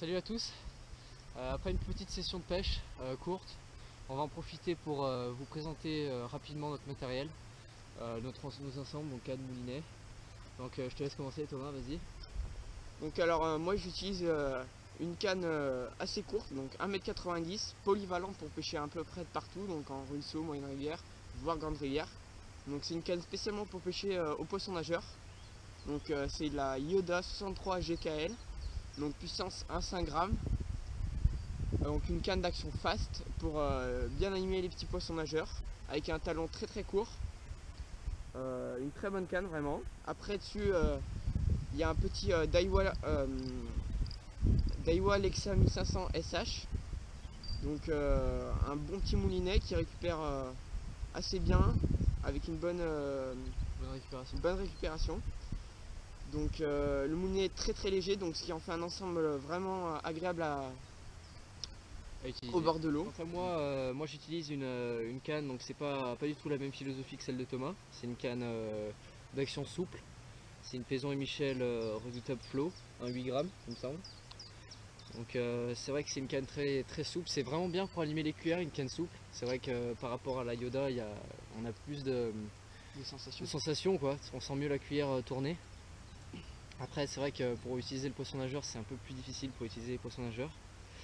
Salut à tous. Après une petite session de pêche courte, on va en profiter pour vous présenter rapidement notre matériel, nos ensembles, donc canne, moulinet. Donc je te laisse commencer Thomas, vas-y. Donc alors moi j'utilise une canne assez courte, donc 1,90 m, polyvalente pour pêcher à peu près de partout, donc en ruisseau, moyenne rivière, voire grande rivière. Donc c'est une canne spécialement pour pêcher aux poissons nageurs. Donc c'est de la Yoda 63 GKL, donc puissance 1,5 g. Donc une canne d'action fast pour bien animer les petits poissons nageurs, avec un talon très court. Une très bonne canne vraiment. Après dessus il y a un petit Daiwa Lexa 1500 SH. Donc un bon petit moulinet qui récupère assez bien avec une bonne récupération. Donc le moulinet est très léger, donc ce qui en fait un ensemble vraiment agréable à utiliser au bord de l'eau. Quant à moi, moi j'utilise une canne, donc c'est pas du tout la même philosophie que celle de Thomas. C'est une canne d'action souple. C'est une Paison et Michel Redoutable Flow, un 8 grammes il me semble. Donc c'est vrai que c'est une canne très souple, c'est vraiment bien pour animer les cuillères, une canne souple. C'est vrai que par rapport à la Yoda, on a plus de sensations quoi. On sent mieux la cuillère tourner. Après c'est vrai que pour utiliser le poisson nageur c'est un peu plus difficile pour utiliser les poissons nageurs.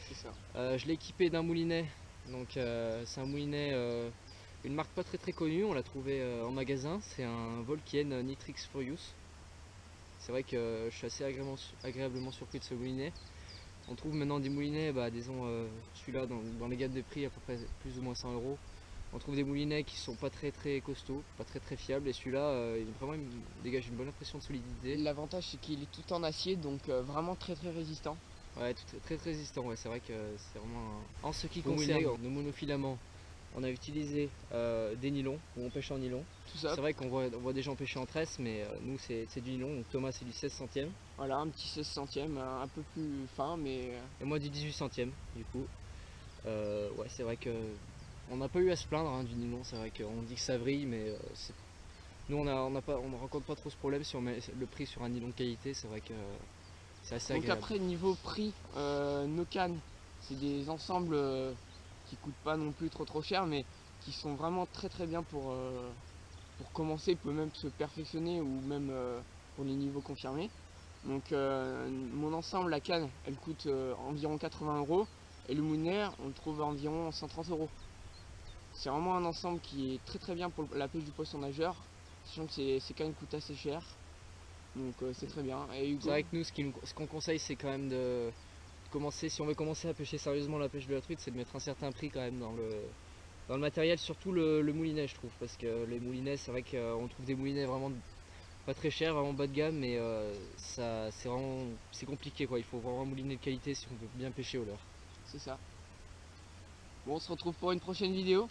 C'est ça. Je l'ai équipé d'un moulinet, donc c'est un moulinet, une marque pas très connue, on l'a trouvé en magasin, c'est un Volkien Nitrix Furious. C'est vrai que je suis assez agréablement surpris de ce moulinet. On trouve maintenant des moulinets, disons celui-là dans les gammes de prix à peu près plus ou moins 100 €. On trouve des moulinets qui sont pas très costauds, pas très fiables, et celui-là il dégage une bonne impression de solidité. L'avantage c'est qu'il est tout en acier, donc vraiment très résistant. Ouais, très résistant, ouais, c'est vrai que c'est vraiment En ce qui concerne nos monofilaments, on a utilisé des nylons, où on pêche en nylon. C'est vrai qu'on voit des gens pêcher en tresse, mais nous c'est du nylon, donc Thomas c'est du 16 centièmes. Voilà, un petit 16 centièmes, un peu plus fin, mais... Et moi du 18 centièmes, du coup. Ouais, c'est vrai que on n'a pas eu à se plaindre du nylon, c'est vrai qu'on dit que ça vrille, mais nous on ne rencontre pas trop ce problème si on met le prix sur un nylon de qualité, c'est vrai que c'est assez agréable. Donc après niveau prix, nos cannes, c'est des ensembles qui coûtent pas non plus trop cher, mais qui sont vraiment très bien pour commencer, peut même se perfectionner ou même pour les niveaux confirmés. Donc mon ensemble, la canne, elle coûte environ 80 € et le moulinet, on le trouve à environ 130 €. C'est vraiment un ensemble qui est très bien pour la pêche du poisson nageur, sachant que ces cannes coûtent assez cher. Donc c'est très bien. C'est vrai que nous, ce qu'on conseille, c'est quand même de commencer, si on veut commencer à pêcher sérieusement la pêche de la truite, c'est de mettre un certain prix quand même dans le matériel, surtout le moulinet je trouve, parce que les moulinets, c'est vrai qu'on trouve des moulinets vraiment pas très chers, vraiment bas de gamme, mais c'est compliqué quoi, il faut vraiment un moulinet de qualité si on veut bien pêcher au leurre. C'est ça. Bon, on se retrouve pour une prochaine vidéo.